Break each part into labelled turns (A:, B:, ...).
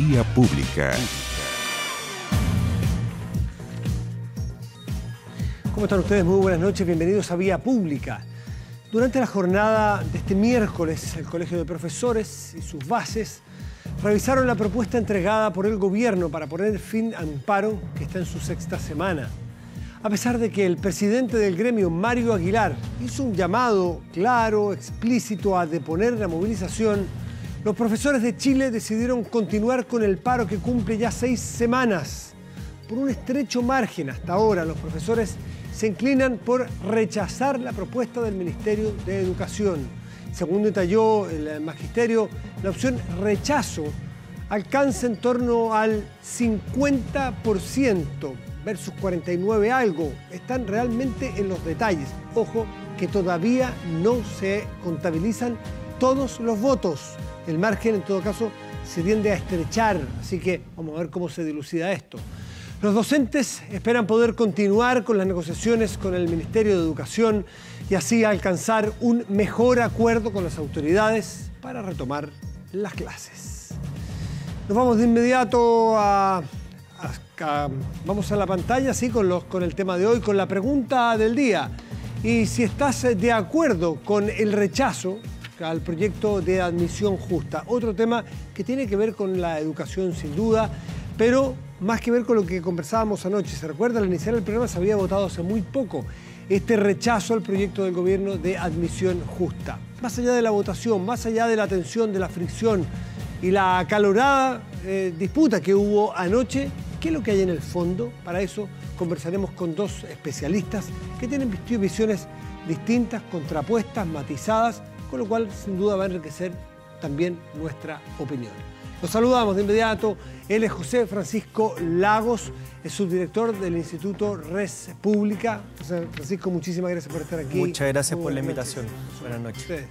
A: Vía Pública.
B: ¿Cómo están ustedes? Muy buenas noches, bienvenidos a Vía Pública. Durante la jornada de este miércoles, el Colegio de Profesores y sus bases revisaron la propuesta entregada por el gobierno para poner fin a un paro que está en su sexta semana. A pesar de que el presidente del gremio, Mario Aguilar, hizo un llamado claro, explícito a deponer la movilización, los profesores de Chile decidieron continuar con el paro que cumple ya 6 semanas. Por un estrecho margen hasta ahora, los profesores se inclinan por rechazar la propuesta del Ministerio de Educación. Según detalló el magisterio, la opción rechazo alcanza en torno al 50% versus 49 algo. Están realmente en los detalles. Ojo, que todavía no se contabilizan todos los votos. El margen, en todo caso, se tiende a estrechar. Así que vamos a ver cómo se dilucida esto. Los docentes esperan poder continuar con las negociaciones con el Ministerio de Educación y así alcanzar un mejor acuerdo con las autoridades para retomar las clases. Nos vamos de inmediato vamos a la pantalla, sí, con el tema de hoy, con la pregunta del día. Y si estás de acuerdo con el rechazo al proyecto de admisión justa. Otro tema que tiene que ver con la educación, sin duda, pero más que ver con lo que conversábamos anoche. ¿Se recuerda? Al iniciar el programa se había votado hace muy poco este rechazo al proyecto del gobierno de admisión justa. Más allá de la votación, más allá de la tensión, de la fricción y la acalorada disputa que hubo anoche, ¿qué es lo que hay en el fondo? Para eso conversaremos con dos especialistas que tienen visiones distintas, contrapuestas, matizadas, con lo cual sin duda va a enriquecer también nuestra opinión. Los saludamos de inmediato. Él es José Francisco Lagos, es subdirector del Instituto Res Pública. José Francisco, muchísimas gracias por estar aquí.
C: Muchas gracias por la invitación. Buenas noches.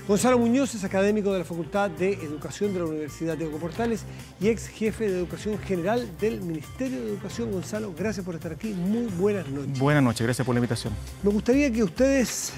B: Gonzalo Muñoz es académico de la Facultad de Educación de la Universidad Diego Portales y ex jefe de Educación General del Ministerio de Educación. Gonzalo, gracias por estar aquí. Muy buenas noches.
D: Buenas noches, gracias por la invitación.
B: Me gustaría que ustedes,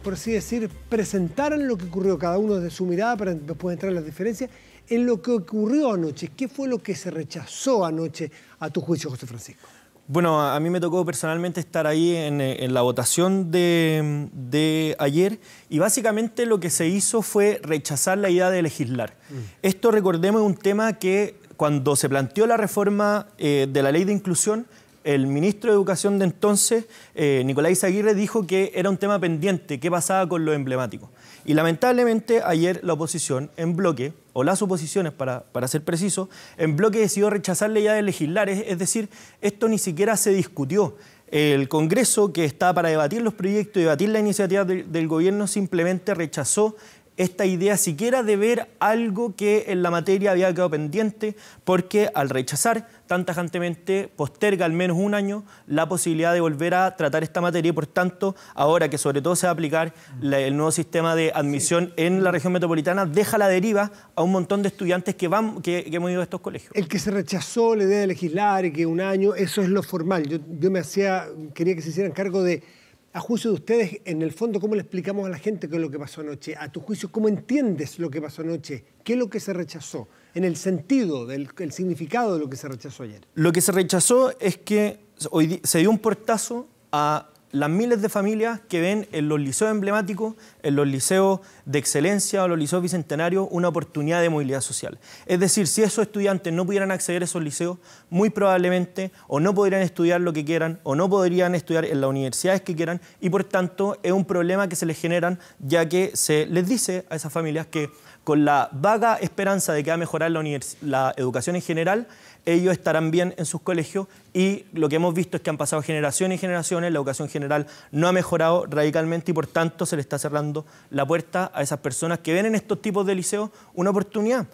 B: por así decir, presentaran lo que ocurrió, cada uno desde su mirada, para después entrar en las diferencias, en lo que ocurrió anoche. ¿Qué fue lo que se rechazó anoche a tu juicio, José Francisco?
C: Bueno, a mí me tocó personalmente estar ahí en la votación de ayer y básicamente lo que se hizo fue rechazar la idea de legislar. Esto, recordemos, es un tema que cuando se planteó la reforma de la Ley de Inclusión, el ministro de Educación de entonces, Nicolás Aguirre, dijo que era un tema pendiente, qué pasaba con lo emblemático. Y lamentablemente ayer la oposición en bloque, o las oposiciones para ser preciso, en bloque decidió rechazar la idea de legislar, es decir, esto ni siquiera se discutió. El Congreso, que está para debatir los proyectos y debatir la iniciativa del gobierno, simplemente rechazó esta idea siquiera de ver algo que en la materia había quedado pendiente, porque al rechazar tan tajantemente posterga al menos un año la posibilidad de volver a tratar esta materia y, por tanto, ahora que sobre todo se va a aplicar el nuevo sistema de admisión en la región metropolitana, deja la deriva a un montón de estudiantes que hemos ido a estos colegios.
B: El que se rechazó la idea de legislar y que un año, eso es lo formal. Yo quería que se hicieran cargo de, a juicio de ustedes, en el fondo, ¿cómo le explicamos a la gente qué es lo que pasó anoche? A tu juicio, ¿cómo entiendes lo que pasó anoche? ¿Qué es lo que se rechazó? En el sentido, el significado de lo que se rechazó ayer.
C: Lo que se rechazó es que hoy se dio un portazo a las miles de familias que ven en los liceos emblemáticos, en los liceos de excelencia o los liceos bicentenarios, una oportunidad de movilidad social. Es decir, si esos estudiantes no pudieran acceder a esos liceos, muy probablemente o no podrían estudiar lo que quieran o no podrían estudiar en las universidades que quieran y, por tanto, es un problema que se les generan, ya que se les dice a esas familias que con la vaga esperanza de que va a mejorar la educación en general, ellos estarán bien en sus colegios y lo que hemos visto es que han pasado generaciones y generaciones, la educación general no ha mejorado radicalmente y por tanto se le está cerrando la puerta a esas personas que ven en estos tipos de liceos una oportunidad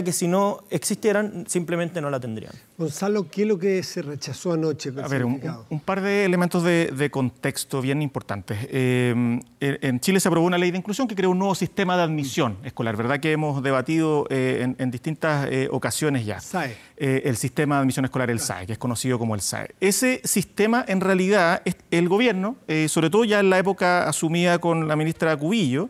C: que si no existieran simplemente no la tendrían.
B: Gonzalo, ¿qué es lo que se rechazó anoche?
D: A ver, un par de elementos de contexto bien importantes. En Chile se aprobó una ley de inclusión que creó un nuevo sistema de admisión escolar, ¿verdad? Que hemos debatido en distintas ocasiones ya.
B: SAE.
D: El sistema de admisión escolar, el SAE, que es conocido como el SAE. Ese sistema, en realidad, el gobierno, sobre todo ya en la época asumida con la ministra Cubillo,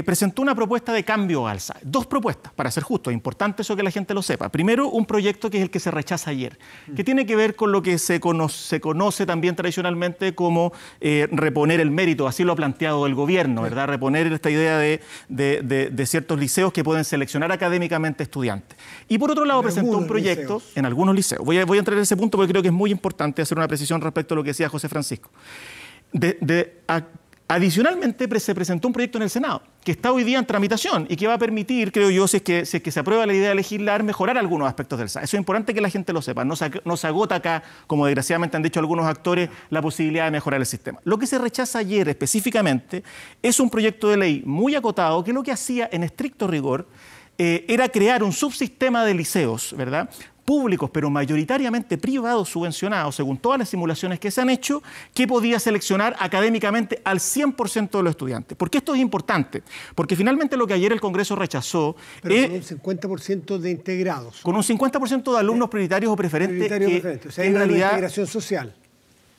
D: presentó una propuesta de cambio al SAE. Dos propuestas, para ser justo, es importante eso que la gente lo sepa. Primero, un proyecto que es el que se rechaza ayer, que tiene que ver con lo que se conoce también tradicionalmente como reponer el mérito, así lo ha planteado el gobierno, ¿verdad? Reponer esta idea de ciertos liceos que pueden seleccionar académicamente estudiantes. Y por otro lado, presentó un proyecto en algunos liceos. Voy a entrar en ese punto porque creo que es muy importante hacer una precisión respecto a lo que decía José Francisco. Adicionalmente, se presentó un proyecto en el Senado que está hoy día en tramitación y que va a permitir, creo yo, si es que se aprueba la idea de legislar, mejorar algunos aspectos del SAE. Eso es importante que la gente lo sepa. No se agota acá, como desgraciadamente han dicho algunos actores, la posibilidad de mejorar el sistema. Lo que se rechaza ayer específicamente es un proyecto de ley muy acotado que lo que hacía en estricto rigor era crear un subsistema de liceos, ¿verdad?, públicos, pero mayoritariamente privados subvencionados, según todas las simulaciones que se han hecho, que podía seleccionar académicamente al 100% de los estudiantes. ¿Por qué esto es importante? Porque finalmente lo que ayer el Congreso rechazó...
B: Pero con un 50% de integrados.
D: Con un 50% de alumnos prioritarios o preferentes.
B: O sea, hay una integración social.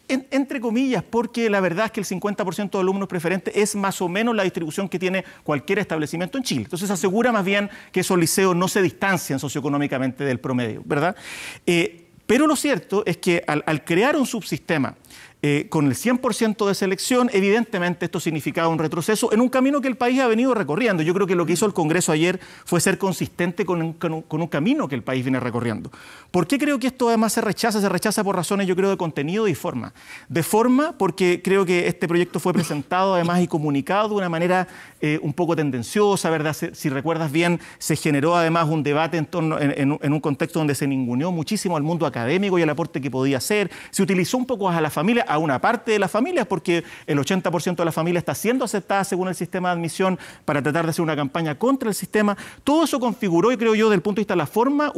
D: Entre comillas, porque la verdad es que el 50% de alumnos preferentes es más o menos la distribución que tiene cualquier establecimiento en Chile. Entonces asegura más bien que esos liceos no se distancian socioeconómicamente del promedio, ¿verdad? Pero lo cierto es que al crear un subsistema con el 100% de selección, evidentemente esto significaba un retroceso en un camino que el país ha venido recorriendo. Yo creo que lo que hizo el Congreso ayer fue ser consistente con un camino que el país viene recorriendo. ¿Por qué creo que esto además se rechaza? Se rechaza por razones, yo creo, de contenido y forma. De forma, porque creo que este proyecto fue presentado además y comunicado de una manera un poco tendenciosa, ¿verdad? Si recuerdas bien, se generó además un debate en un contexto donde se ninguneó muchísimo al mundo académico y el aporte que podía hacer. Se utilizó un poco a la familia, a una parte de las familias, porque el 80% de la familia está siendo aceptada según el sistema de admisión para tratar de hacer una campaña contra el sistema. Todo eso configuró, y creo yo, desde el punto de vista de la forma,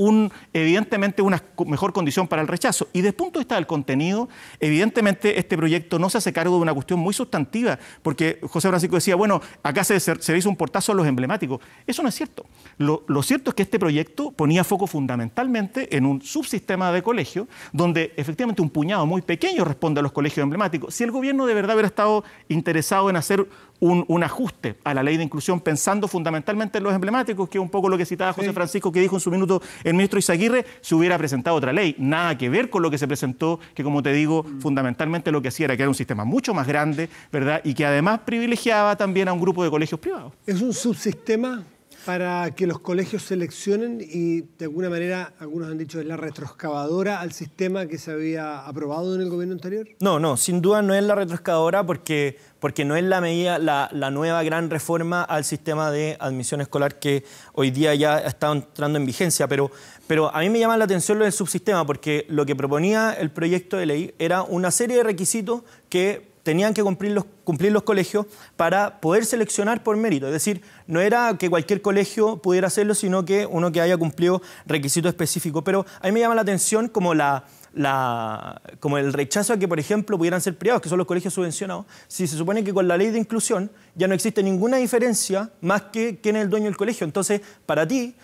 D: evidentemente una mejor condición para el rechazo. Y desde el punto de vista del contenido, evidentemente este proyecto no se hace cargo de una cuestión muy sustantiva, porque José Francisco decía, bueno, acá se hizo un portazo a los emblemáticos. Eso no es cierto. Lo cierto es que este proyecto ponía foco fundamentalmente en un subsistema de colegio, donde efectivamente un puñado muy pequeño responde a los colegios emblemáticos. Si el gobierno de verdad hubiera estado interesado en hacer un ajuste a la ley de inclusión pensando fundamentalmente en los emblemáticos, que es un poco lo que citaba José Francisco, que dijo en su minuto el ministro Izaguirre, se hubiera presentado otra ley. Nada que ver con lo que se presentó, que como te digo, fundamentalmente lo que hacía era crear un sistema mucho más grande, ¿verdad? Y que además privilegiaba también a un grupo de colegios privados.
B: ¿Es un subsistema para que los colegios seleccionen y de alguna manera, algunos han dicho, es la retroexcavadora al sistema que se había aprobado en el gobierno anterior?
C: No, sin duda no es la retroexcavadora porque no es la medida, la nueva gran reforma al sistema de admisión escolar que hoy día ya está entrando en vigencia. Pero a mí me llama la atención lo del subsistema, porque lo que proponía el proyecto de ley era una serie de requisitos que tenían que cumplir los colegios para poder seleccionar por mérito. Es decir, no era que cualquier colegio pudiera hacerlo, sino que uno que haya cumplido requisitos específicos. Pero a mí me llama la atención como el rechazo a que, por ejemplo, pudieran ser privados, que son los colegios subvencionados, si se supone que con la ley de inclusión ya no existe ninguna diferencia más que quién es el dueño del colegio. Entonces, para ti,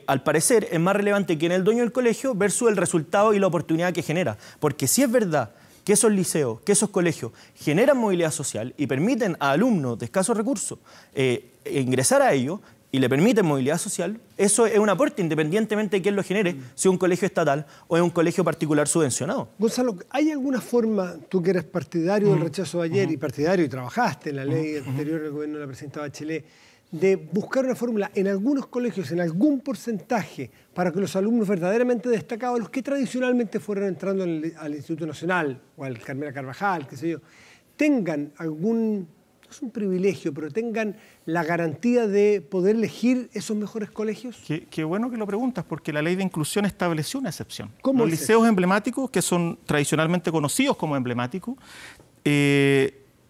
C: al parecer, es más relevante quién es el dueño del colegio versus el resultado y la oportunidad que genera. Porque si es verdad que esos liceos, que esos colegios generan movilidad social y permiten a alumnos de escasos recursos ingresar a ellos y le permiten movilidad social, eso es un aporte independientemente de quién lo genere, si es un colegio estatal o es un colegio particular subvencionado.
B: Gonzalo, ¿hay alguna forma, tú que eres partidario del rechazo de ayer y partidario y trabajaste en la ley anterior del gobierno de la presidenta Bachelet, de buscar una fórmula en algunos colegios, en algún porcentaje, para que los alumnos verdaderamente destacados, los que tradicionalmente fueron entrando al Instituto Nacional o al Carmela Carvajal, qué sé yo, tengan algún, no es un privilegio, pero tengan la garantía de poder elegir esos mejores colegios?
D: Qué bueno que lo preguntas, porque la ley de inclusión estableció una excepción.
B: ¿Cómo
D: los liceos emblemáticos, que son tradicionalmente conocidos como emblemáticos,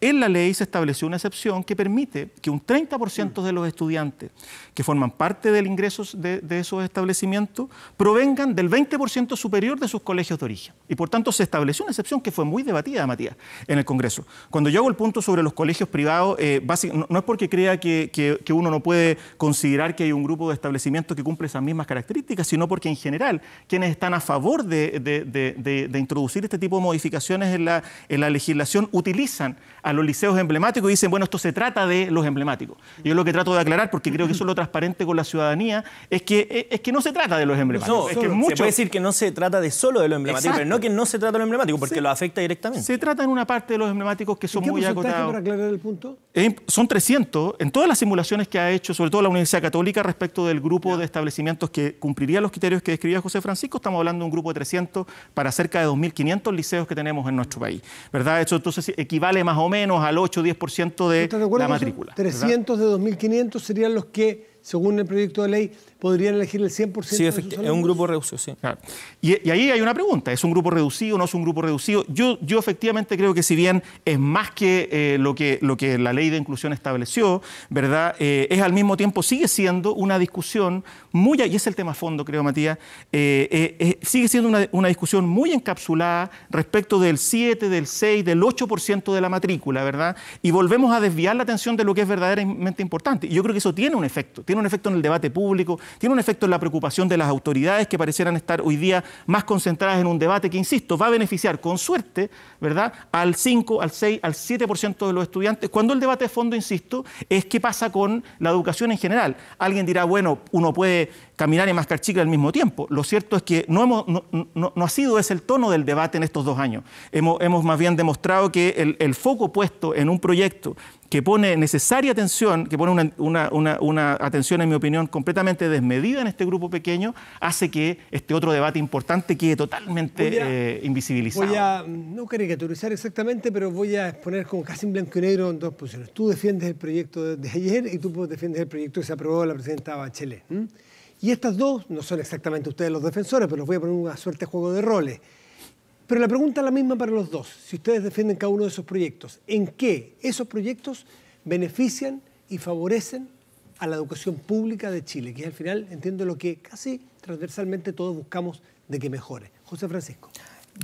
D: en la ley se estableció una excepción que permite que un 30% de los estudiantes que forman parte del ingreso de esos establecimientos provengan del 20% superior de sus colegios de origen. Y por tanto se estableció una excepción que fue muy debatida, Matías, en el Congreso. Cuando yo hago el punto sobre los colegios privados, no es porque crea que uno no puede considerar que hay un grupo de establecimientos que cumple esas mismas características, sino porque en general quienes están a favor de introducir este tipo de modificaciones en la legislación utilizan a los liceos emblemáticos y dicen, bueno, esto se trata de los emblemáticos. Yo lo que trato de aclarar, porque creo que eso es lo transparente con la ciudadanía, es que no se trata de los emblemáticos.
C: No,
D: es que
C: se
D: mucho...
C: puede decir que no se trata de solo de lo emblemático, pero no que no se trata de lo emblemático, porque lo afecta directamente.
D: Se trata en una parte de los emblemáticos que son muy acotados.
B: Para aclarar el punto?
D: Son 300, en todas las simulaciones que ha hecho, sobre todo la Universidad Católica, respecto del grupo de establecimientos que cumpliría los criterios que describía José Francisco, estamos hablando de un grupo de 300 para cerca de 2.500 liceos que tenemos en nuestro país, ¿verdad? Eso entonces equivale más o menos al 8-10% de la matrícula.
B: 300 de 2.500 serían los que, según el proyecto de ley, podrían elegir el 100%.
C: Sí, efectivamente, es un grupo reducido, sí.
D: Claro. Y ahí hay una pregunta, ¿es un grupo reducido o no es un grupo reducido? Yo efectivamente creo que si bien es más que lo que la ley de inclusión estableció, ¿verdad? Es al mismo tiempo, sigue siendo una discusión muy, y es el tema fondo, creo, Matías, sigue siendo una discusión muy encapsulada respecto del 7, del 6, del 8% de la matrícula, ¿verdad? Y volvemos a desviar la atención de lo que es verdaderamente importante. Y yo creo que eso tiene un efecto en el debate público, tiene un efecto en la preocupación de las autoridades que parecieran estar hoy día más concentradas en un debate que, insisto, va a beneficiar con suerte, ¿verdad?, al 5, al 6, al 7% de los estudiantes, cuando el debate de fondo, insisto, es qué pasa con la educación en general. Alguien dirá, bueno, uno puede caminar y mascar chicle al mismo tiempo. Lo cierto es que no ha sido ese el tono del debate en estos 2 años. Hemos más bien demostrado que el foco puesto en un proyecto que pone necesaria atención, que pone una atención, en mi opinión, completamente desmedida en este grupo pequeño, hace que este otro debate importante quede totalmente invisibilizado.
B: Voy a no caricaturizar exactamente, pero voy a exponer como casi en blanco y negro en 2 posiciones. Tú defiendes el proyecto de ayer y tú defiendes el proyecto que se aprobó la presidenta Bachelet. Y estas dos no son exactamente ustedes los defensores, pero los voy a poner una suerte de juego de roles. Pero la pregunta es la misma para los dos. Si ustedes defienden cada uno de esos proyectos, ¿en qué esos proyectos benefician y favorecen a la educación pública de Chile? Que es al final, entiendo, lo que casi transversalmente todos buscamos de que mejore. José Francisco.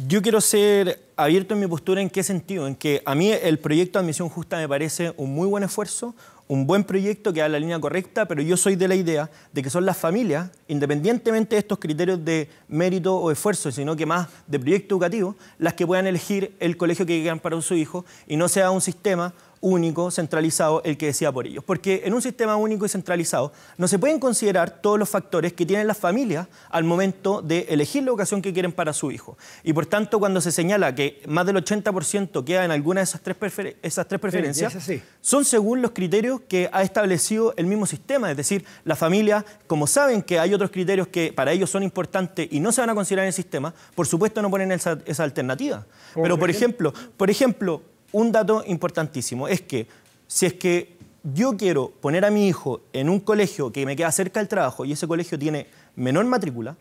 C: Yo quiero ser abierto en mi postura. ¿En qué sentido? En que a mí el proyecto de admisión justa me parece un muy buen esfuerzo, un buen proyecto que da la línea correcta, pero yo soy de la idea de que son las familias, independientemente de estos criterios de mérito o esfuerzo, sino que más de proyecto educativo, las que puedan elegir el colegio que quieran para su hijo y no sea un sistema único, centralizado, el que decida por ellos. Porque en un sistema único y centralizado no se pueden considerar todos los factores que tienen las familias al momento de elegir la educación que quieren para su hijo. Y por tanto, cuando se señala que más del 80% queda en alguna de esas tres preferencias,
B: sí,
C: son según los criterios que ha establecido el mismo sistema. Es decir, las familias, como saben que hay otros criterios que para ellos son importantes y no se van a considerar en el sistema, por supuesto no ponen esa alternativa. Pero, por ejemplo, un dato importantísimo es que si es que yo quiero poner a mi hijo en un colegio que me queda cerca del trabajo y ese colegio tiene menor matrícula,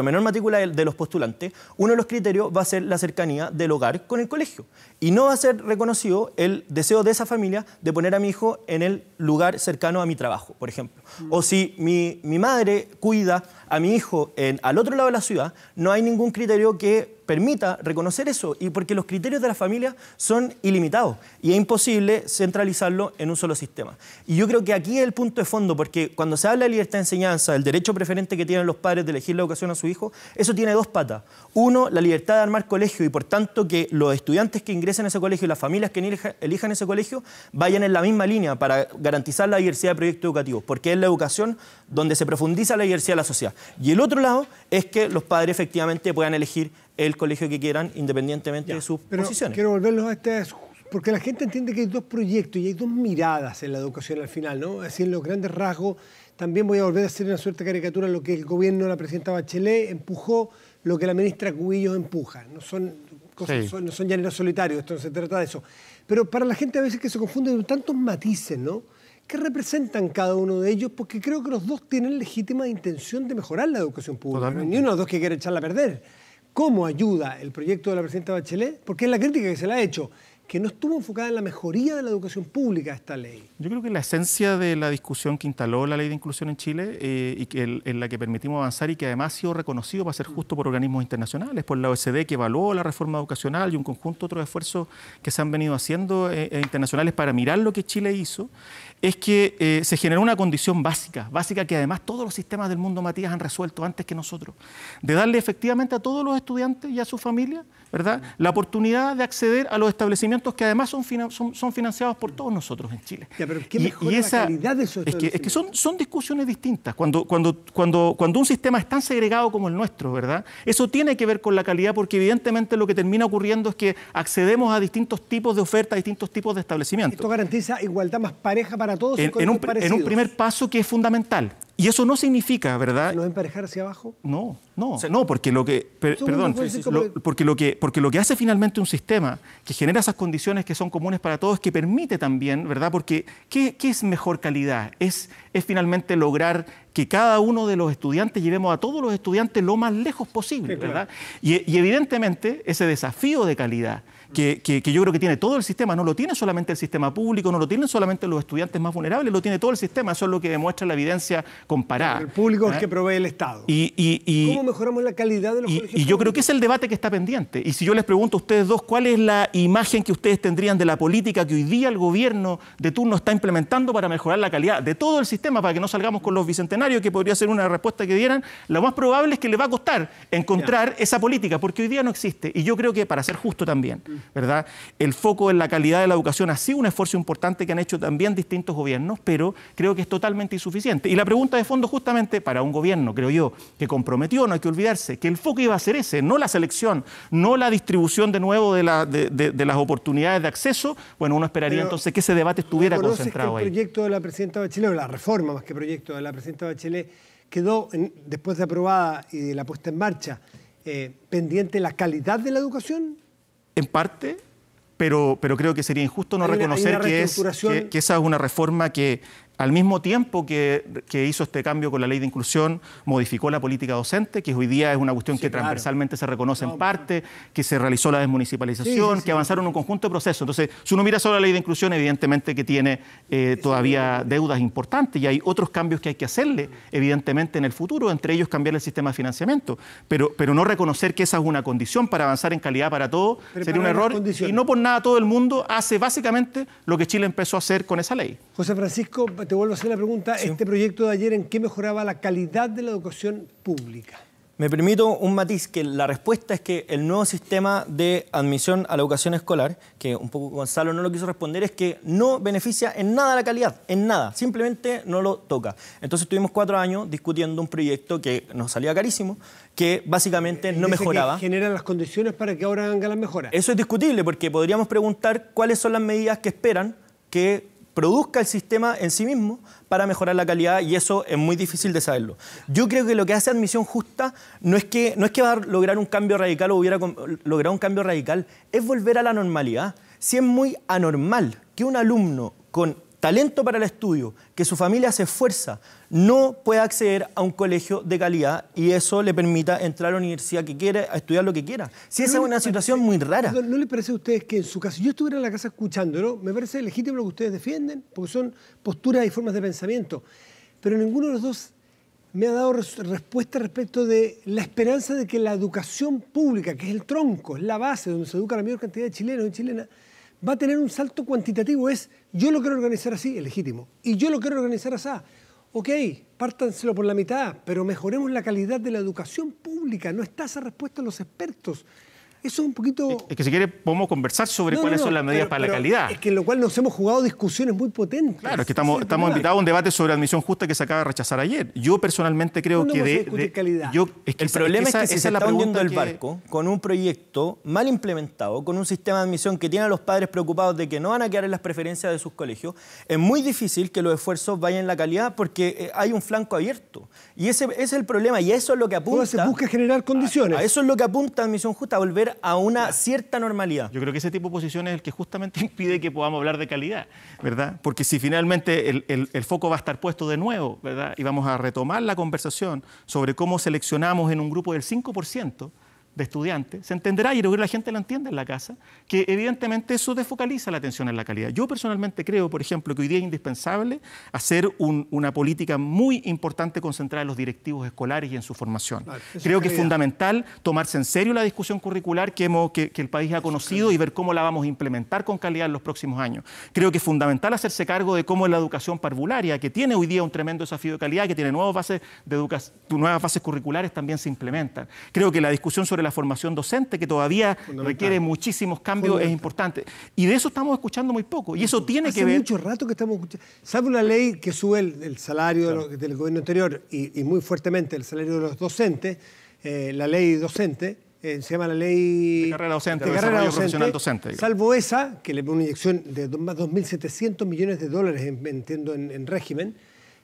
C: menor matrícula de los postulantes, uno de los criterios va a ser la cercanía del hogar con el colegio. Y no va a ser reconocido el deseo de esa familia de poner a mi hijo en el lugar cercano a mi trabajo, por ejemplo. O si mi madre cuida a mi hijo al otro lado de la ciudad, no hay ningún criterio que permita reconocer eso, y porque los criterios de la familia son ilimitados y es imposible centralizarlo en un solo sistema. Y yo creo que aquí es el punto de fondo, porque cuando se habla de libertad de enseñanza, el derecho preferente que tienen los padres de elegir la educación a su hijo, eso tiene 2 patas. Uno, la libertad de armar colegio, y por tanto que los estudiantes que ingresen a ese colegio y las familias que elijan ese colegio vayan en la misma línea para garantizar la diversidad de proyectos educativos, porque es la educación donde se profundiza la diversidad de la sociedad. Y el otro lado es que los padres efectivamente puedan elegir el colegio que quieran independientemente de sus posiciones.
B: Quiero volverlos a porque la gente entiende que hay 2 proyectos y hay 2 miradas en la educación al final, ¿no? Así en los grandes rasgos. También voy a volver a hacer una suerte de caricatura lo que el gobierno de la presidenta Bachelet empujó, lo que la ministra Cubillos empuja. No son cosas, no son llaneros solitarios, esto no se trata de eso. Pero para la gente a veces que se confunde con tantos matices, ¿no? ¿Qué representan cada uno de ellos? Porque creo que los 2 tienen legítima intención de mejorar la educación pública. Ni uno de los 2 que quiere echarla a perder. ¿Cómo ayuda el proyecto de la presidenta Bachelet? Porque es la crítica que se le ha hecho, que no estuvo enfocada en la mejoría de la educación pública esta ley.
D: Yo creo que la esencia de la discusión que instaló la ley de inclusión en Chile y que en la que permitimos avanzar y que además ha sido reconocido, para ser justo, por organismos internacionales, por la OECD, que evaluó la reforma educacional, y un conjunto de otros esfuerzos que se han venido haciendo internacionales para mirar lo que Chile hizo, es que se generó una condición básica que además todos los sistemas del mundo, Matías, han resuelto antes que nosotros, de darle efectivamente a todos los estudiantes y a su familia, ¿verdad?, la oportunidad de acceder a los establecimientos que además son financiados por todos nosotros en Chile.
B: Ya, pero ¿qué mejora la calidad de esos
D: establecimientos? Es que son discusiones distintas. Cuando un sistema es tan segregado como el nuestro, ¿verdad?, eso tiene que ver con la calidad, porque evidentemente lo que termina ocurriendo es que accedemos a distintos tipos de ofertas, a distintos tipos de establecimientos.
B: ¿Esto garantiza igualdad más pareja para todos?
D: En un primer paso que es fundamental. Y eso no significa, ¿verdad?
B: ¿No emparejar hacia abajo?
D: No, porque lo que hace finalmente un sistema que genera esas condiciones que son comunes para todos, que permite también, ¿verdad? Porque ¿qué es mejor calidad? Es finalmente lograr que cada uno de los estudiantes llevemos a todos los estudiantes lo más lejos posible, ¿verdad? Y evidentemente ese desafío de calidad que yo creo que tiene todo el sistema, no lo tiene solamente el sistema público, no lo tienen solamente los estudiantes más vulnerables, lo tiene todo el sistema. Eso es lo que demuestra la evidencia comparada.
B: El público es el que provee el Estado. ¿Cómo mejoramos la calidad de los colegios públicos?
D: Yo creo que es el debate que está pendiente. Y si yo les pregunto a ustedes dos, ¿cuál es la imagen que ustedes tendrían de la política que hoy día el gobierno de turno está implementando para mejorar la calidad de todo el sistema, para que no salgamos con los bicentenarios, que podría ser una respuesta que dieran? Lo más probable es que les va a costar encontrar esa política, porque hoy día no existe. Y yo creo que, para ser justo también, ¿verdad?, el foco en la calidad de la educación ha sido un esfuerzo importante que han hecho también distintos gobiernos, pero creo que es totalmente insuficiente. Y la pregunta de fondo, justamente para un gobierno, creo yo, que comprometió, no hay que olvidarse, que el foco iba a ser ese, no la selección, no la distribución de nuevo de las oportunidades de acceso. Bueno, uno esperaría entonces que ese debate estuviera concentrado ahí.
B: El proyecto de la presidenta Bachelet, o la reforma más que proyecto de la presidenta Bachelet, quedó, después de aprobada y de la puesta en marcha, pendiente la calidad de la educación?
D: En parte, pero creo que sería injusto no reconocer que esa es una reforma que, al mismo tiempo que hizo este cambio con la ley de inclusión, modificó la política docente, que hoy día es una cuestión que transversalmente se reconoce en parte, que se realizó la desmunicipalización, que avanzaron un conjunto de procesos. Entonces, si uno mira solo la ley de inclusión, evidentemente que tiene todavía deudas importantes, y hay otros cambios que hay que hacerle, evidentemente, en el futuro, entre ellos cambiar el sistema de financiamiento. Pero no reconocer que esa es una condición para avanzar en calidad para todos sería un error, y no por nada todo el mundo hace básicamente lo que Chile empezó a hacer con esa ley.
B: José Francisco, te vuelvo a hacer la pregunta, este proyecto de ayer, ¿en qué mejoraba la calidad de la educación pública?
C: Me permito un matiz, que la respuesta es que el nuevo sistema de admisión a la educación escolar, que un poco Gonzalo no lo quiso responder, es que no beneficia en nada la calidad, en nada, simplemente no lo toca. Entonces tuvimos 4 años discutiendo un proyecto que nos salía carísimo, que básicamente no mejoraba.
B: Que generan las condiciones para que ahora hagan las mejoras.
C: Eso es discutible, porque podríamos preguntar cuáles son las medidas que esperan que produzca el sistema en sí mismo para mejorar la calidad, y eso es muy difícil de saberlo. Yo creo que lo que hace Admisión Justa no es que va a lograr un cambio radical o hubiera logrado un cambio radical, es volver a la normalidad. Si es muy anormal que un alumno con talento para el estudio, que su familia se esfuerza, no pueda acceder a un colegio de calidad y eso le permita entrar a la universidad que quiere, a estudiar lo que quiera. Si esa es una situación muy rara.
B: ¿No les parece a ustedes que en su caso, yo estuviera en la casa escuchándolo, me parece legítimo lo que ustedes defienden, porque son posturas y formas de pensamiento, pero ninguno de los dos me ha dado respuesta respecto de la esperanza de que la educación pública, que es el tronco, es la base donde se educa la mayor cantidad de chilenos y chilenas, va a tener un salto cuantitativo. Es, yo lo quiero organizar así, es legítimo, y yo lo quiero organizar así. Ok, pártanselo por la mitad, pero mejoremos la calidad de la educación pública. No está esa respuesta en los expertos. Eso es un poquito...
D: Es que si quiere podemos conversar sobre cuáles son las medidas para la calidad.
B: Es que en lo cual nos hemos jugado discusiones muy potentes.
D: Claro, es que estamos invitados a un debate sobre admisión justa que se acaba de rechazar ayer. Yo personalmente creo que...
B: calidad.
C: El problema es que si se está hundiendo el barco con un proyecto mal implementado, con un sistema de admisión que tiene a los padres preocupados de que no van a quedar en las preferencias de sus colegios, es muy difícil que los esfuerzos vayan en la calidad porque hay un flanco abierto. Y ese es el problema, y eso es lo que apunta...
B: Se busca generar condiciones.
C: A eso es lo que apunta Admisión Justa, a volver a una cierta normalidad.
D: Yo creo que ese tipo de posición es el que justamente impide que podamos hablar de calidad, ¿verdad? Porque si finalmente el foco va a estar puesto de nuevo, ¿verdad?, y vamos a retomar la conversación sobre cómo seleccionamos en un grupo del 5%, de estudiantes, se entenderá, y creo que la gente lo entiende en la casa, que evidentemente eso desfocaliza la atención en la calidad. Yo personalmente creo, por ejemplo, que hoy día es indispensable hacer una política muy importante concentrada en los directivos escolares y en su formación. Vale, creo que es fundamental tomarse en serio la discusión curricular que el país ha conocido y ver cómo la vamos a implementar con calidad en los próximos años. Creo que es fundamental hacerse cargo de cómo la educación parvularia, que tiene hoy día un tremendo desafío de calidad, que tiene nuevas bases curriculares, también se implementan. Creo que la discusión sobre la formación docente, que todavía requiere muchísimos cambios, es importante. Y de eso estamos escuchando muy poco. Y eso tiene que ver...
B: Hace mucho rato que estamos escuchando. ¿Sabe una ley que sube el salario del gobierno anterior y muy fuertemente el salario de los docentes? La ley docente, se llama la ley...
D: de carrera docente, de desarrollo profesional docente.
B: Salvo esa, que le pone una inyección de más de 2.700 millones de dólares, entiendo, en régimen.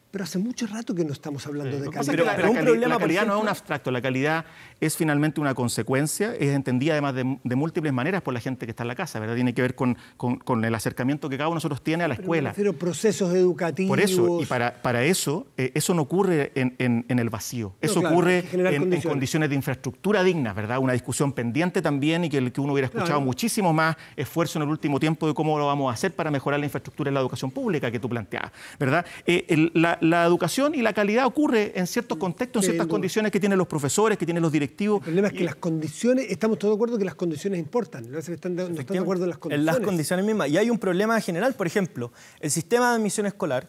B: Pero hace mucho rato que no estamos hablando de calidad.
D: La calidad no es un abstracto, la calidad es finalmente una consecuencia, es entendida además de múltiples maneras por la gente que está en la casa, ¿verdad? Tiene que ver con el acercamiento que cada uno de nosotros tiene a la escuela.
B: Pero procesos educativos...
D: Por eso, y para eso, eso no ocurre en el vacío, eso ocurre en condiciones de infraestructura dignas, ¿verdad? Una discusión pendiente también y que uno hubiera escuchado muchísimo más esfuerzo en el último tiempo de cómo lo vamos a hacer para mejorar la infraestructura en la educación pública que tú planteabas, ¿verdad? La educación y la calidad ocurre en ciertos contextos, en ciertas condiciones que tienen los profesores, que tienen los directivos.
B: El problema es que las condiciones, estamos todos de acuerdo que las condiciones importan. No están de acuerdo en las condiciones.
C: En las condiciones mismas. Y hay un problema general, por ejemplo, el sistema de admisión escolar,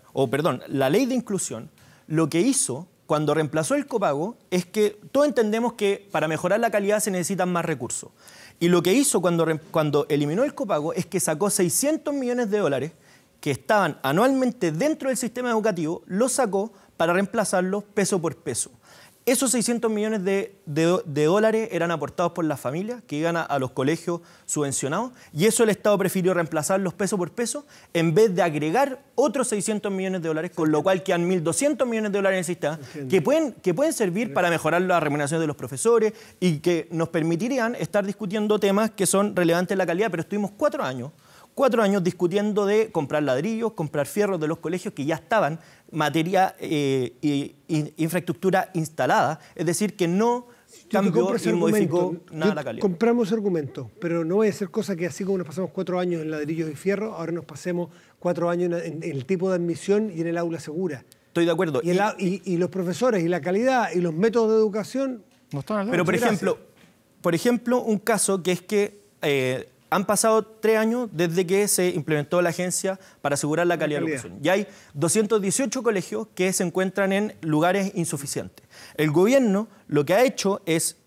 C: la ley de inclusión, lo que hizo cuando reemplazó el copago es que todos entendemos que para mejorar la calidad se necesitan más recursos. Y lo que hizo cuando eliminó el copago es que sacó 600 millones de dólares que estaban anualmente dentro del sistema educativo, los sacó para reemplazarlos peso por peso. Esos 600 millones de dólares eran aportados por las familias que iban a los colegios subvencionados, y eso el Estado prefirió reemplazarlos peso por peso en vez de agregar otros 600 millones de dólares, con lo cual quedan 1.200 millones de dólares en el sistema que pueden servir para mejorar la remuneración de los profesores y que nos permitirían estar discutiendo temas que son relevantes en la calidad, pero estuvimos 4 años discutiendo de comprar ladrillos, comprar fierros de los colegios que ya estaban materia infraestructura instalada, es decir, que no cambió y modificó nada la calidad.
B: Compramos argumentos, pero no voy a hacer cosas que así como nos pasamos 4 años en ladrillos y fierro, ahora nos pasemos 4 años en el tipo de admisión y en el aula segura.
C: Estoy de acuerdo.
B: Y los profesores y la calidad y los métodos de educación
D: no están al lado.
C: Pero por ejemplo, un caso que es que han pasado 3 años desde que se implementó la agencia para asegurar la calidad de la educación. Ya hay 218 colegios que se encuentran en lugares insuficientes. El gobierno lo que ha hecho es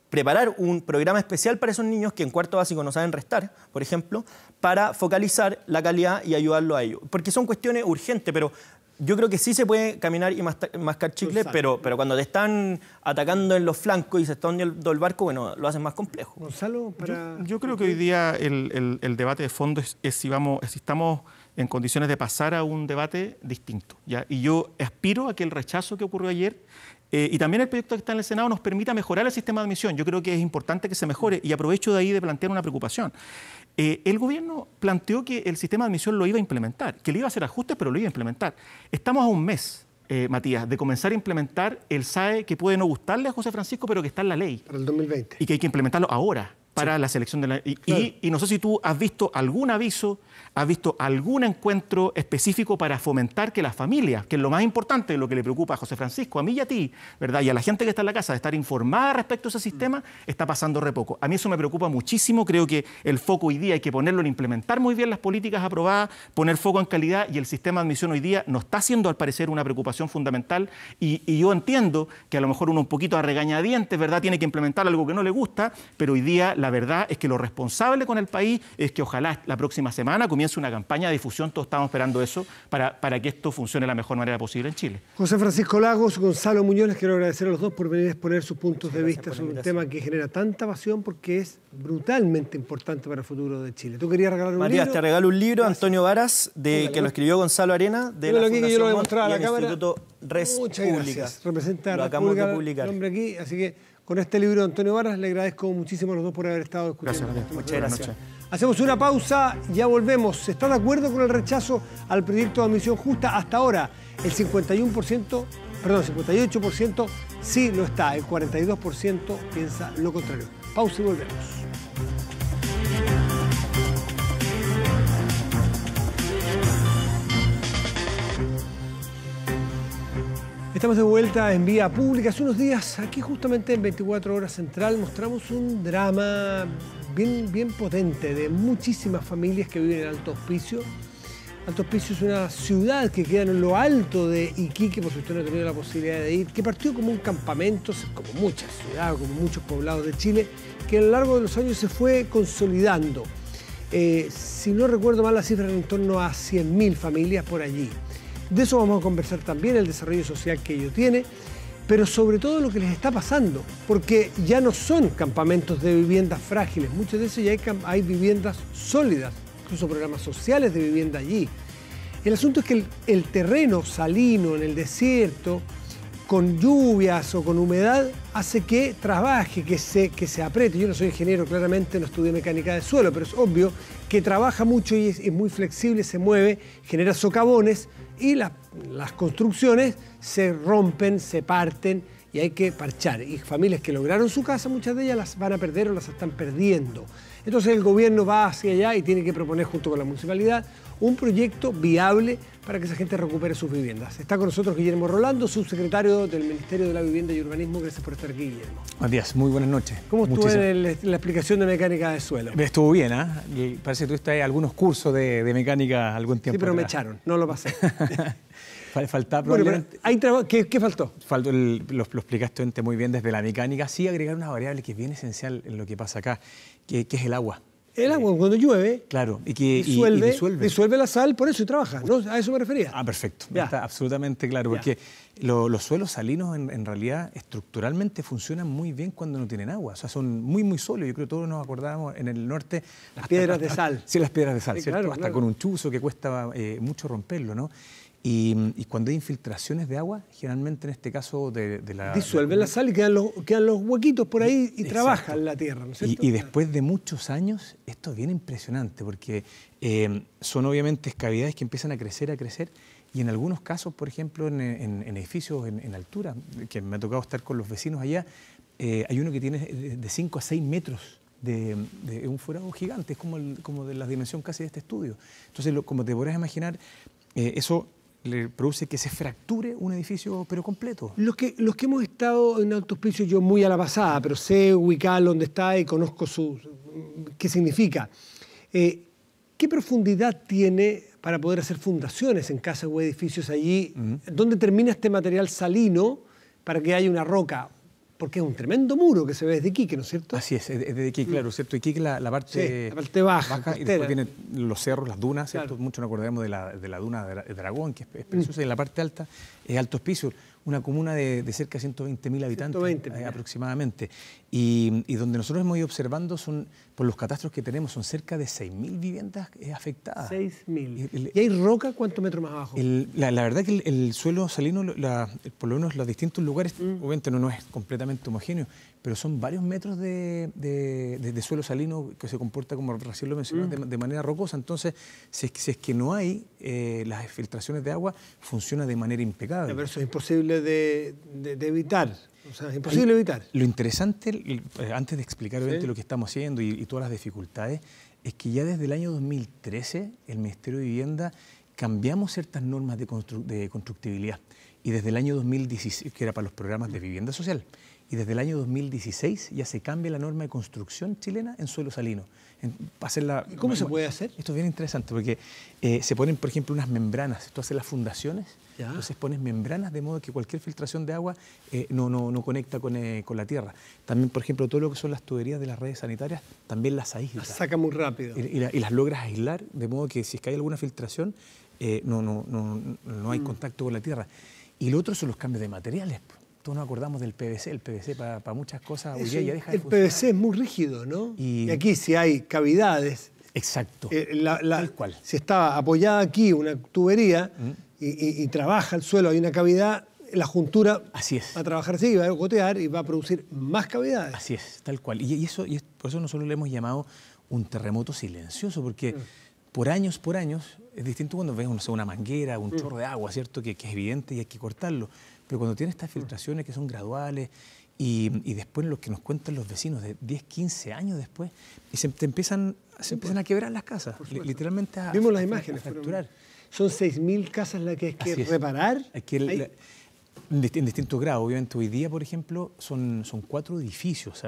C: preparar un programa especial para esos niños que en cuarto básico no saben restar, por ejemplo, para focalizar la calidad y ayudarlo a ellos. Porque son cuestiones urgentes, pero yo creo que sí se puede caminar y mascar chicle, pero cuando te están atacando en los flancos y se está hundiendo el barco, bueno, lo hacen más complejo.
B: Gonzalo,
D: yo creo que hoy día el debate de fondo es si estamos en condiciones de pasar a un debate distinto, ¿ya? Y yo aspiro a que el rechazo que ocurrió ayer y también el proyecto que está en el Senado nos permita mejorar el sistema de admisión. Yo creo que es importante que se mejore y aprovecho de ahí de plantear una preocupación. El gobierno planteó que el sistema de admisión lo iba a implementar, que le iba a hacer ajustes, pero lo iba a implementar. Estamos a un mes, Matías, de comenzar a implementar el SAE que puede no gustarle a José Francisco, pero que está en la ley.
B: Para el 2020.
D: Y que hay que implementarlo ahora para la selección de la... Y no sé si tú has visto algún aviso, has visto algún encuentro específico para fomentar que las familias, que es lo más importante, lo que le preocupa a José Francisco, a mí y a ti, ¿verdad? Y a la gente que está en la casa, de estar informada respecto a ese sistema, está pasando re poco. A mí eso me preocupa muchísimo. Creo que el foco hoy día hay que ponerlo en implementar muy bien las políticas aprobadas, poner foco en calidad, y el sistema de admisión hoy día no está siendo, al parecer, una preocupación fundamental. Y yo entiendo que a lo mejor uno un poquito a regañadientes, ¿verdad?, tiene que implementar algo que no le gusta, pero hoy día la verdad es que lo responsable con el país es que ojalá la próxima semana comience una campaña de difusión, todos estamos esperando eso, para que esto funcione de la mejor manera posible en Chile.
B: José Francisco Lagos, Gonzalo Muñoz, les quiero agradecer a los dos por venir a exponer sus puntos de vista sobre un tema que genera tanta pasión porque es brutalmente importante para el futuro de Chile. ¿Tú querías regalar un libro?
C: Matías, te regalo un libro, Antonio Varas, que lo escribió Gonzalo Arena, de la Fundación
B: yo lo voy a mostrar a la cámara.
C: Instituto Res
B: Muchas
C: Pública.
B: Gracias. Representa
C: lo
B: a
C: acabamos de
B: el
C: publicar.
B: nombre aquí, así que con este libro de Antonio Varas le agradezco muchísimo a los dos por haber estado escuchando.
D: Gracias,
C: muchas gracias.
B: Hacemos una pausa, ya volvemos. ¿Está de acuerdo con el rechazo al proyecto de admisión justa? Hasta ahora, el 58% sí lo está. El 42% piensa lo contrario. Pausa y volvemos. Estamos de vuelta en Vía Pública. Hace unos días, aquí justamente en 24 Horas Central, mostramos un drama bien potente de muchísimas familias que viven en Alto Hospicio. Alto Hospicio es una ciudad que queda en lo alto de Iquique, por si usted no ha tenido la posibilidad de ir, que partió como un campamento, como muchas ciudades, como muchos poblados de Chile, que a lo largo de los años se fue consolidando. Si no recuerdo mal, la cifra en torno a 100.000 familias por allí. De eso vamos a conversar también, el desarrollo social que ello tiene, pero sobre todo lo que les está pasando, porque ya no son campamentos de viviendas frágiles, muchas de esas ya hay viviendas sólidas, incluso programas sociales de vivienda allí. El asunto es que el terreno salino en el desierto, con lluvias o con humedad, hace que trabaje, que se apriete. Yo no soy ingeniero, claramente no estudié mecánica de suelo, pero es obvio que trabaja mucho y es muy flexible, se mueve, genera socavones, y las construcciones se rompen, se parten y hay que parchar. Y familias que lograron su casa, muchas de ellas las van a perder o las están perdiendo. Entonces el gobierno va hacia allá y tiene que proponer junto con la municipalidad un proyecto viable para que esa gente recupere sus viviendas. Está con nosotros Guillermo Rolando, subsecretario del Ministerio de la Vivienda y Urbanismo. Gracias por estar aquí, Guillermo.
A: Buenos días, muy buenas noches.
B: ¿Cómo estuvo en la explicación de mecánica de suelo?
A: Estuvo bien, ¿ah? ¿Eh? Parece que tuviste algunos cursos de mecánica algún tiempo.
B: Sí, pero
A: atrás.
B: me echaron, no lo pasé.
A: Faltaba
B: probablemente... Bueno, ¿qué faltó?
A: Lo explicaste antes muy bien desde la mecánica. Sí, agregar una variable que es bien esencial en lo que pasa acá, que es el agua.
B: El agua, cuando llueve,
A: claro, y
B: disuelve la sal, por eso y trabaja, ¿no? A eso me refería.
A: Ah, perfecto. Está absolutamente claro, porque los suelos salinos en realidad estructuralmente funcionan muy bien cuando no tienen agua. O sea, son muy sólidos. Yo creo que todos nos acordábamos en el norte.
B: Las piedras de sal.
A: Sí, las piedras de sal,
B: sí,
A: ¿cierto?
B: Claro,
A: hasta con un chuzo que cuesta mucho romperlo, ¿no? Y cuando hay infiltraciones de agua, generalmente en este caso de la...
B: Disuelven la sal y quedan los huequitos por ahí y trabajan la tierra, ¿no es cierto?
A: Y después de muchos años, esto es bien impresionante porque son obviamente cavidades que empiezan a crecer y en algunos casos, por ejemplo, en edificios en altura, que me ha tocado estar con los vecinos allá, hay uno que tiene de 5 a 6 metros de un forado gigante, es como de la dimensión casi de este estudio. Entonces, como te podrás imaginar, eso le produce que se fracture un edificio pero completo.
B: Los que hemos estado en Alto Hospicio, yo muy a la pasada, pero sé ubicar dónde está y conozco qué significa. ¿Qué profundidad tiene para poder hacer fundaciones en casas o edificios allí? ¿Dónde termina este material salino para que haya una roca? Porque es un tremendo muro que se ve desde Iquique, ¿no es cierto?
A: Así es desde Iquique, claro, ¿cierto? Iquique la parte
B: baja
A: y después vienen los cerros, las dunas, ¿cierto?
B: Claro.
A: Mucho nos acordamos de la duna de Dragón, que es preciosa, y en la parte alta es Alto Hospicio, una comuna de cerca de 120.000 habitantes aproximadamente. Y donde nosotros hemos ido observando son, por los catastros que tenemos, son cerca de 6.000 viviendas afectadas.
B: 6.000. ¿Y hay roca cuántos metros más abajo?
A: La verdad que el suelo salino, por lo menos los distintos lugares, obviamente no es completamente homogéneo, pero son varios metros de suelo salino que se comporta, como recién lo mencionaste, de manera rocosa. Entonces, si es que no hay las filtraciones de agua, funciona de manera impecable.
B: Pero eso es imposible de evitar. O sea, es imposible evitar.
A: Lo interesante, antes de explicar obviamente lo que estamos haciendo y todas las dificultades, es que ya desde el año 2013 el Ministerio de Vivienda cambiamos ciertas normas de constructibilidad. Y desde el año 2016, que era para los programas de vivienda social, y desde el año 2016 ya se cambia la norma de construcción chilena en suelo salino.
B: ¿Y cómo se puede hacer?
A: Esto es bien interesante porque se ponen, por ejemplo, unas membranas. Tú haces las fundaciones, entonces pones membranas de modo que cualquier filtración de agua no conecta con la tierra. También, por ejemplo, todo lo que son las tuberías de las redes sanitarias, también las aíslas.
B: Las saca muy rápido.
A: Y las logras aislar, de modo que si es que hay alguna filtración, no hay contacto con la tierra. Y lo otro son los cambios de materiales. Todos nos acordamos del PVC. El PVC para muchas cosas hoy día ya deja de funcionar.
B: El PVC es muy rígido, ¿no? Y aquí si hay cavidades...
A: Exacto.
B: Tal cual. Si está apoyada aquí una tubería y trabaja el suelo, hay una cavidad, la juntura
A: así es.
B: Va a trabajar así, va a gotear y va a producir más cavidades.
A: Así es, tal cual. Y por eso nosotros le hemos llamado un terremoto silencioso, porque por años, es distinto cuando ves una manguera, un chorro de agua, ¿cierto? Que es evidente y hay que cortarlo. Pero cuando tienes estas filtraciones que son graduales y después lo que nos cuentan los vecinos de 10, 15 años después, y se empiezan a quebrar las casas, literalmente
B: Vimos las imágenes,
A: a fracturar.
B: Son 6.000 casas las que hay que reparar.
A: En distintos grados. Obviamente hoy día, por ejemplo, son 4 edificios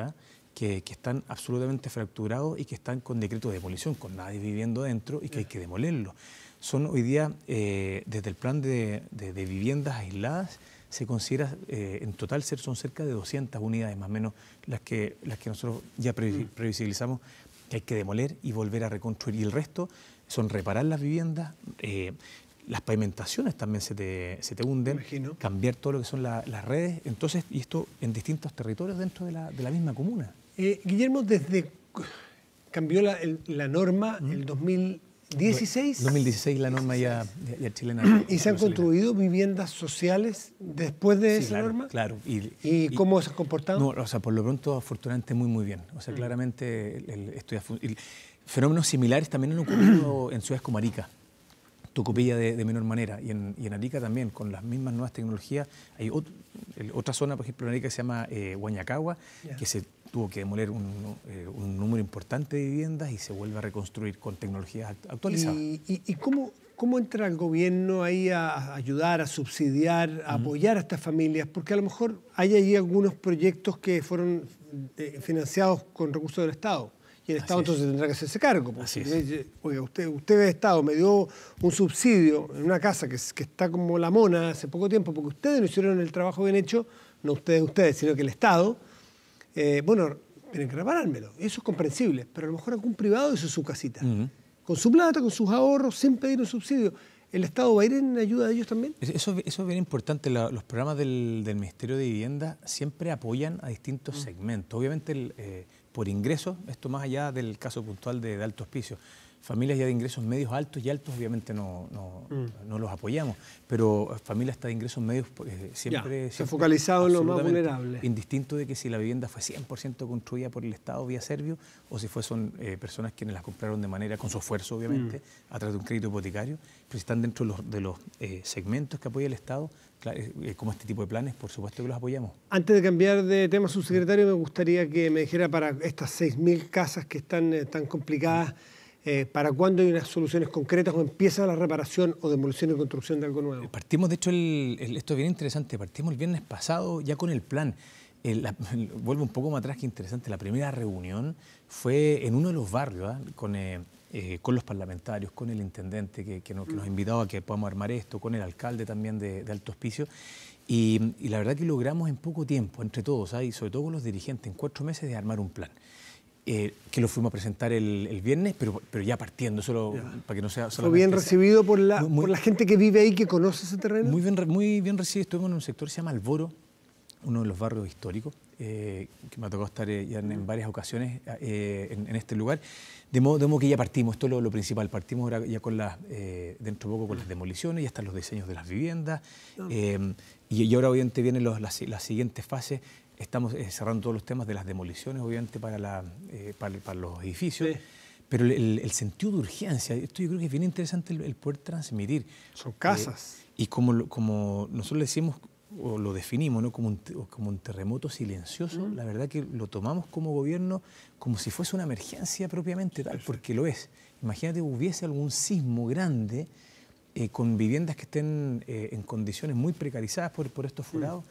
A: que están absolutamente fracturados y que están con decreto de demolición, con nadie viviendo dentro y que hay que demolerlo. Son hoy día, desde el plan de viviendas aisladas, se considera, en total son cerca de 200 unidades más o menos las que nosotros ya previsibilizamos que hay que demoler y volver a reconstruir. Y el resto son reparar las viviendas, las pavimentaciones también se te hunden, cambiar todo lo que son las redes, entonces, y esto en distintos territorios dentro de la misma comuna.
B: Guillermo, desde cambió la norma el 2016.
A: 2016 la norma ya chilena.
B: ¿Y se han construido viviendas sociales después de esa norma?
A: Claro.
B: ¿Y cómo se han comportado?
A: No, o sea, por lo pronto, afortunadamente, muy bien. O sea, claramente, fenómenos similares también han ocurrido en ciudades como Arica, Tocopilla de menor manera, y en Arica también, con las mismas nuevas tecnologías. Hay otra zona, por ejemplo, en Arica que se llama Huañacagua, que se tuvo que demoler un número importante de viviendas y se vuelve a reconstruir con tecnologías actualizadas.
B: ¿Y cómo entra el gobierno ahí a ayudar, a subsidiar, a apoyar a estas familias? Porque a lo mejor hay allí algunos proyectos que fueron financiados con recursos del Estado. Y el Estado entonces tendrá que hacerse cargo. Oiga, usted Estado me dio un subsidio en una casa que está como la mona hace poco tiempo, porque ustedes no hicieron el trabajo bien hecho, no ustedes, sino que el Estado. Bueno, tienen que reparármelo. Eso es comprensible, pero a lo mejor algún privado hizo su casita. Con su plata, con sus ahorros, sin pedir un subsidio. ¿El Estado va a ir en ayuda de ellos también?
A: Eso es bien importante. Los programas del Ministerio de Vivienda siempre apoyan a distintos segmentos. Obviamente, por ingresos, esto más allá del caso puntual de Alto Hospicio. Familias ya de ingresos medios altos y altos, obviamente no los apoyamos, pero familias hasta de ingresos medios siempre
B: se ha focalizado en lo más vulnerable.
A: Indistinto de que si la vivienda fue 100% construida por el Estado vía Servio o si son personas quienes las compraron de manera, con su esfuerzo obviamente, a través de un crédito hipotecario, pero si están dentro de los segmentos que apoya el Estado, como este tipo de planes, por supuesto que los apoyamos.
B: Antes de cambiar de tema, subsecretario, me gustaría que me dijera para estas 6.000 casas que están tan complicadas, ¿para cuándo hay unas soluciones concretas o empieza la reparación o demolición y construcción de algo nuevo?
A: Partimos, de hecho, esto es bien interesante, partimos el viernes pasado ya con el plan. Vuelvo un poco más atrás, que interesante, la primera reunión fue en uno de los barrios, con los parlamentarios, con el intendente que nos ha invitado a que podamos armar esto, con el alcalde también de Alto Hospicio. Y la verdad que logramos en poco tiempo, entre todos, y sobre todo con los dirigentes, en 4 meses de armar un plan. Que lo fuimos a presentar el viernes, pero ya partiendo, para que no sea solamente...
B: ¿Fue bien recibido por la gente que vive ahí, que conoce ese terreno?
A: Muy bien recibido. Estuvimos en un sector que se llama Alboro, uno de los barrios históricos, que me ha tocado estar ya en varias ocasiones en este lugar. De modo que ya partimos, esto es lo principal, partimos ahora ya dentro de poco con las demoliciones, ya están los diseños de las viviendas, y ahora obviamente vienen las siguientes fases. Estamos cerrando todos los temas de las demoliciones, obviamente, para los edificios, pero el sentido de urgencia, esto yo creo que es bien interesante el poder transmitir.
B: Son casas.
A: Y como nosotros le decimos, o lo definimos, ¿no? como un terremoto silencioso, la verdad que lo tomamos como gobierno como si fuese una emergencia propiamente tal, porque lo es. Imagínate, hubiese algún sismo grande con viviendas que estén en condiciones muy precarizadas por estos forados.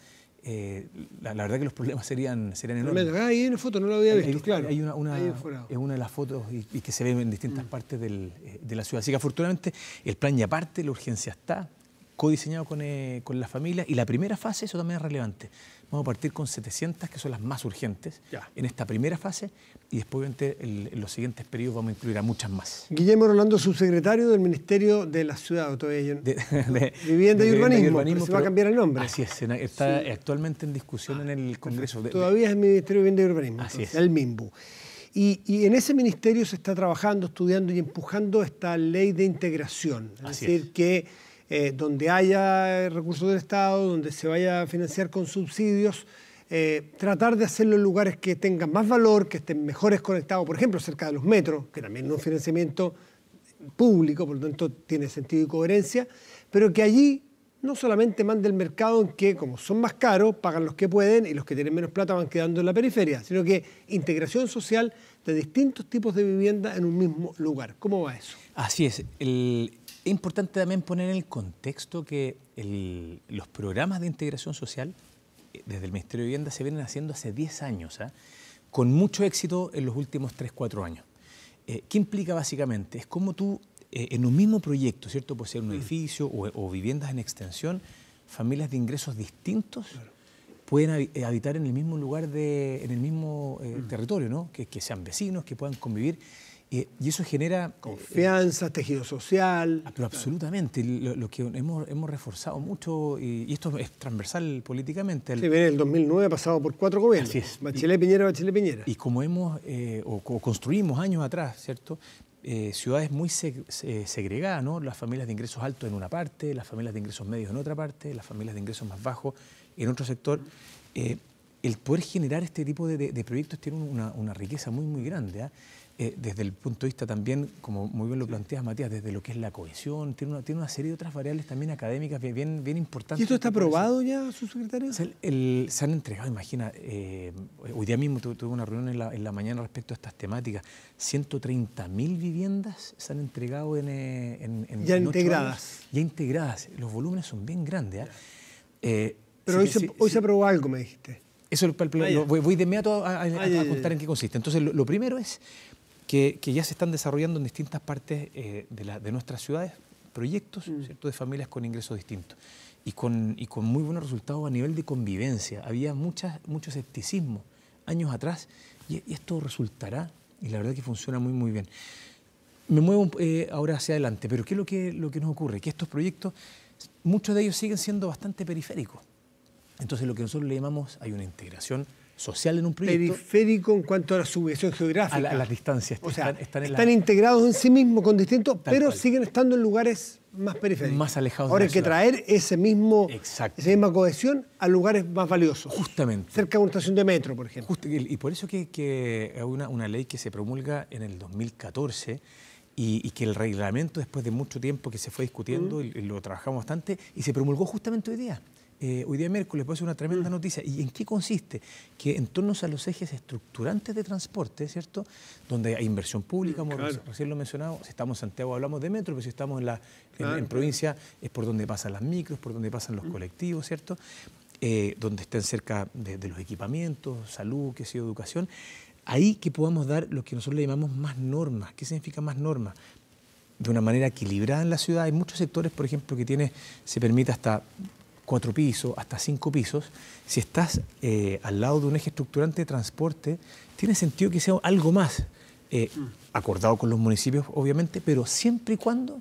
A: La verdad que los problemas serían enormes.
B: Ahí hay una foto, no lo había visto, claro.
A: Hay una de las fotos y que se ve en distintas partes de la ciudad. Así que afortunadamente el plan ya parte, la urgencia está, codiseñado con las familias, y la primera fase, eso también es relevante. Vamos a partir con 700, que son las más urgentes, en esta primera fase, y después obviamente en los siguientes periodos vamos a incluir a muchas más.
B: Guillermo Rolando, subsecretario del Ministerio de la Ciudad, de Vivienda y Urbanismo, se va a cambiar el nombre.
A: Así es, está actualmente en discusión en el Congreso.
B: Todavía es el Ministerio de Vivienda y Urbanismo,
A: así es.
B: El MIMBU. Y en ese ministerio se está trabajando, estudiando y empujando esta ley de integración. Es decir, que donde haya recursos del Estado, donde se vaya a financiar con subsidios, tratar de hacerlo en lugares que tengan más valor, que estén mejores conectados, por ejemplo, cerca de los metros, que también es un financiamiento público, por lo tanto tiene sentido y coherencia, pero que allí no solamente manda el mercado en que, como son más caros, pagan los que pueden y los que tienen menos plata van quedando en la periferia, sino que integración social de distintos tipos de vivienda en un mismo lugar. ¿Cómo va eso?
A: Así es. Es importante también poner en el contexto que los programas de integración social desde el Ministerio de Vivienda se vienen haciendo hace 10 años, con mucho éxito en los últimos 3-4 años. ¿Qué implica básicamente? Es como tú, en un mismo proyecto, ¿cierto? Puede ser un edificio o viviendas en extensión, familias de ingresos distintos pueden habitar en el mismo lugar, en el mismo territorio, ¿no? Que sean vecinos, que puedan convivir. Y eso genera...
B: Confianza, tejido social.
A: Pero absolutamente. Lo que hemos reforzado mucho, y esto es transversal políticamente.
B: Sí, viene el 2009 ha pasado por 4 gobiernos.
A: Así es.
B: Bachelet, Piñera, Bachelet, Piñera.
A: Y como construimos años atrás, ¿cierto? Ciudades muy segregadas, ¿no? Las familias de ingresos altos en una parte, las familias de ingresos medios en otra parte, las familias de ingresos más bajos en otro sector. El poder generar este tipo de proyectos tiene una riqueza muy, muy grande, desde el punto de vista también, como muy bien lo planteas, Matías, desde lo que es la cohesión, tiene una serie de otras variables también académicas bien importantes.
B: ¿Y esto está aprobado ya, subsecretario?
A: Se han entregado, imagina, hoy día mismo tuve una reunión en la mañana respecto a estas temáticas, 130.000 viviendas se han entregado
B: ya integradas.
A: Ya integradas, los volúmenes son bien grandes.
B: Pero hoy se aprobó algo, me dijiste.
A: Eso voy de inmediato a contar en qué consiste. Entonces, lo primero es que ya se están desarrollando en distintas partes de nuestras ciudades proyectos, ¿cierto?, de familias con ingresos distintos y con muy buenos resultados a nivel de convivencia. Había mucho escepticismo años atrás y esto resultará, y la verdad que funciona muy, muy bien. Me muevo ahora hacia adelante, pero ¿qué es lo que nos ocurre? Que estos proyectos, muchos de ellos siguen siendo bastante periféricos. Entonces, lo que nosotros le llamamos, hay una integración social en un proyecto.
B: Periférico en cuanto a la ubicación geográfica.
A: A las distancias.
B: O sea, están integrados en sí mismos con distintos, pero siguen estando en lugares más periféricos.
A: Más alejados
B: Ahora
A: de la
B: hay que
A: ciudad.
B: traer esa misma cohesión a lugares más valiosos.
A: Justamente.
B: Cerca de una estación de metro, por ejemplo.
A: Y por eso que hay una ley que se promulga en el 2014 y que el reglamento, después de mucho tiempo que se fue discutiendo, y lo trabajamos bastante, y se promulgó justamente hoy día. Hoy día miércoles puede ser una tremenda noticia. ¿Y en qué consiste? Que en torno a los ejes estructurantes de transporte, ¿cierto?, donde hay inversión pública, como recién lo mencionado, si estamos en Santiago hablamos de metro, pero si estamos en provincia es por donde pasan las micros, por donde pasan los colectivos, ¿cierto?, donde estén cerca de los equipamientos, salud, qué sé yo, educación. Ahí que podamos dar lo que nosotros le llamamos más normas. ¿Qué significa más normas? De una manera equilibrada en la ciudad. Hay muchos sectores, por ejemplo, que se permite hasta 4 pisos, hasta 5 pisos. Si estás al lado de un eje estructurante de transporte, tiene sentido que sea algo más, acordado con los municipios, obviamente, pero siempre y cuando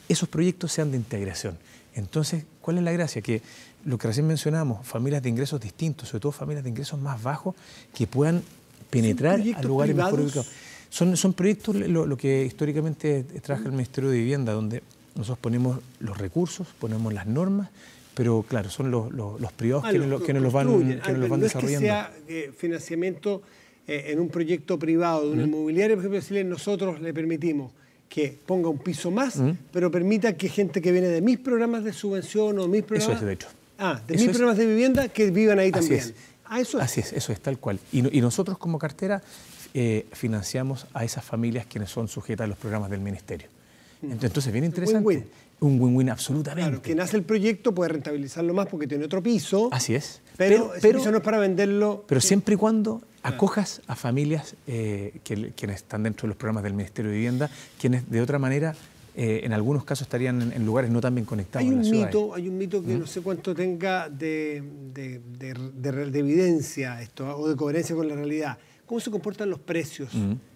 A: esos proyectos sean de integración. Entonces, ¿cuál es la gracia? Que lo que recién mencionamos, familias de ingresos distintos, sobre todo familias de ingresos más bajos, que puedan penetrar a lugares mejor ubicados. Son proyectos, lo que históricamente trabaja el Ministerio de Vivienda, donde nosotros ponemos los recursos, ponemos las normas, pero claro, son los privados quienes los van desarrollando.
B: No es que sea financiamiento en un proyecto privado de una inmobiliaria, por ejemplo, decirle, nosotros le permitimos que ponga un piso más, pero permita que gente que viene de mis programas de subvención o mis programas...
A: Eso es, de hecho.
B: Mis programas de vivienda, que vivan ahí también.
A: Así es, tal cual. Y nosotros como cartera financiamos a esas familias quienes son sujetas a los programas del Ministerio. Entonces, bien interesante. Un win-win, absolutamente.
B: Claro, quien hace el proyecto puede rentabilizarlo más porque tiene otro piso.
A: Así es.
B: Pero ese piso no es para venderlo.
A: Pero siempre y cuando acojas a familias quienes están dentro de los programas del Ministerio de Vivienda, quienes de otra manera, en algunos casos, estarían en lugares no tan bien conectados.
B: Hay un mito que no sé cuánto tenga de evidencia esto, o de coherencia con la realidad. ¿Cómo se comportan los precios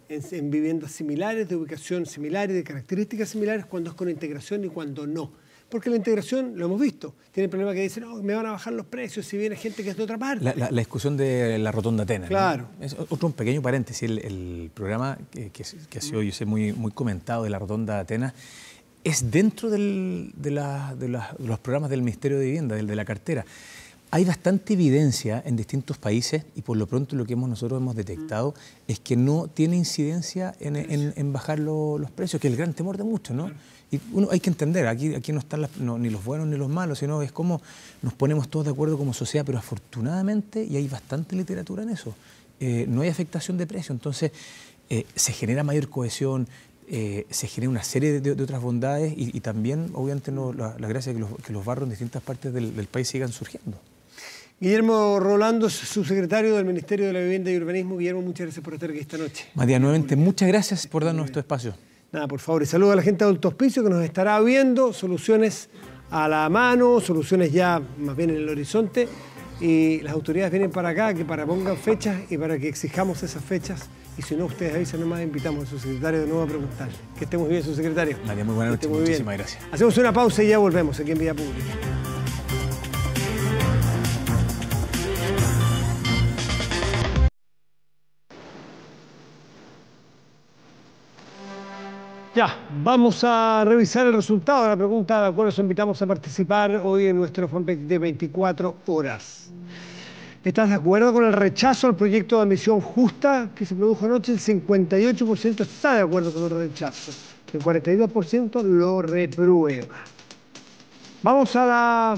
B: en viviendas similares, de ubicación similar y de características similares, cuando es con integración y cuando no? Porque la integración, lo hemos visto, tiene el problema que dicen, me van a bajar los precios si viene gente que es de otra parte.
A: La discusión de la Rotonda Atenas.
B: Claro.
A: ¿No? Es un pequeño paréntesis. El programa que ha sido, yo sé, muy comentado, de la Rotonda Atenas, es dentro de los programas del Ministerio de Vivienda, de la cartera. Hay bastante evidencia en distintos países y por lo pronto lo que nosotros hemos detectado es que no tiene incidencia en bajar los precios, que es el gran temor de muchos, ¿no? Y hay que entender, aquí no están ni los buenos ni los malos, sino es como nos ponemos todos de acuerdo como sociedad, pero afortunadamente, y hay bastante literatura en eso, no hay afectación de precio, entonces se genera mayor cohesión, se genera una serie de otras bondades y también, obviamente, la gracia de que los barrios en distintas partes del país sigan surgiendo.
B: Guillermo Rolando, subsecretario del Ministerio de la Vivienda y Urbanismo. Guillermo, muchas gracias por estar aquí esta noche.
A: Matías, nuevamente, muchas gracias por darnos este espacio.
B: Nada, por favor, y saludo a la gente de Alto Hospicio que nos estará viendo, soluciones a la mano, soluciones ya más bien en el horizonte, y las autoridades vienen para acá, que para pongan fechas y para que exijamos esas fechas, y si no, ustedes avisan nomás, invitamos al subsecretario de nuevo a preguntar. Que esté muy bien, subsecretario.
A: Matías, muy buenas noches, muchísimas gracias.
B: Hacemos una pausa y ya volvemos aquí en Vía Pública. Ya, vamos a revisar el resultado de la pregunta a la cual los invitamos a participar hoy en nuestro fanpage de 24 horas. ¿Estás de acuerdo con el rechazo al proyecto de admisión justa que se produjo anoche? El 58% está de acuerdo con el rechazo, el 42% lo reprueba. Vamos a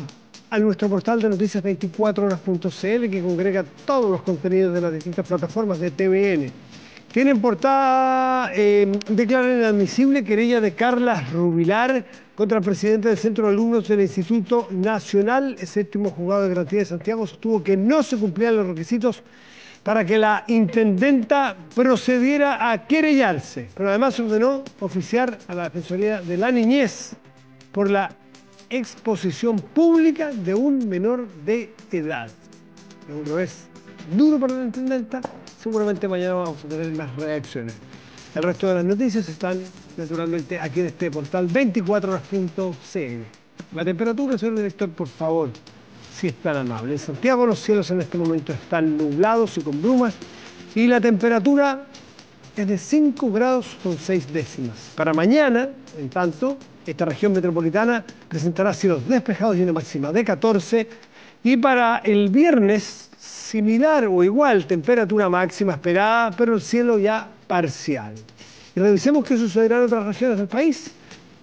B: nuestro portal de noticias 24horas.cl, que congrega todos los contenidos de las distintas plataformas de TVN. Tienen portada, declaran inadmisible querella de Carla Rubilar contra el presidente del Centro de Alumnos del Instituto Nacional. El séptimo juzgado de garantía de Santiago sostuvo que no se cumplían los requisitos para que la intendenta procediera a querellarse, pero además ordenó oficiar a la Defensoría de la Niñez por la exposición pública de un menor de edad. Es un revés duro para la intendenta. Seguramente mañana vamos a tener más reacciones. El resto de las noticias están naturalmente aquí en este portal 24horas.cl. La temperatura, señor director, por favor, si es tan amable. En Santiago los cielos en este momento están nublados y con brumas y la temperatura es de 5 grados con 6 décimas. Para mañana, en tanto, esta región metropolitana presentará cielos despejados y una máxima de 14, y para el viernes similar o igual temperatura máxima esperada, pero el cielo ya parcial. Y revisemos qué sucederá en otras regiones del país.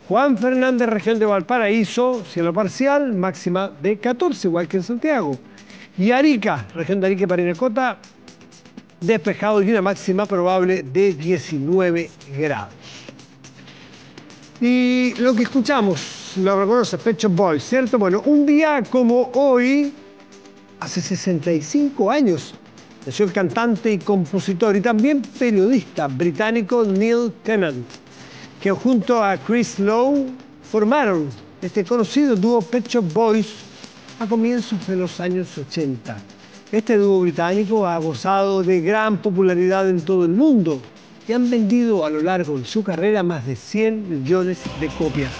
B: Juan Fernández, región de Valparaíso, cielo parcial, máxima de 14, igual que en Santiago. Y Arica, región de Arica y Parinacota, despejado y una máxima probable de 19 grados. Y lo que escuchamos, lo reconoce Pet Shop Boys, ¿cierto? Bueno, un día como hoy, hace 65 años, nació el cantante y compositor y también periodista británico Neil Tennant, que junto a Chris Lowe formaron este conocido dúo Pet Shop Boys a comienzos de los años 80. Este dúo británico ha gozado de gran popularidad en todo el mundo y han vendido a lo largo de su carrera más de 100 millones de copias.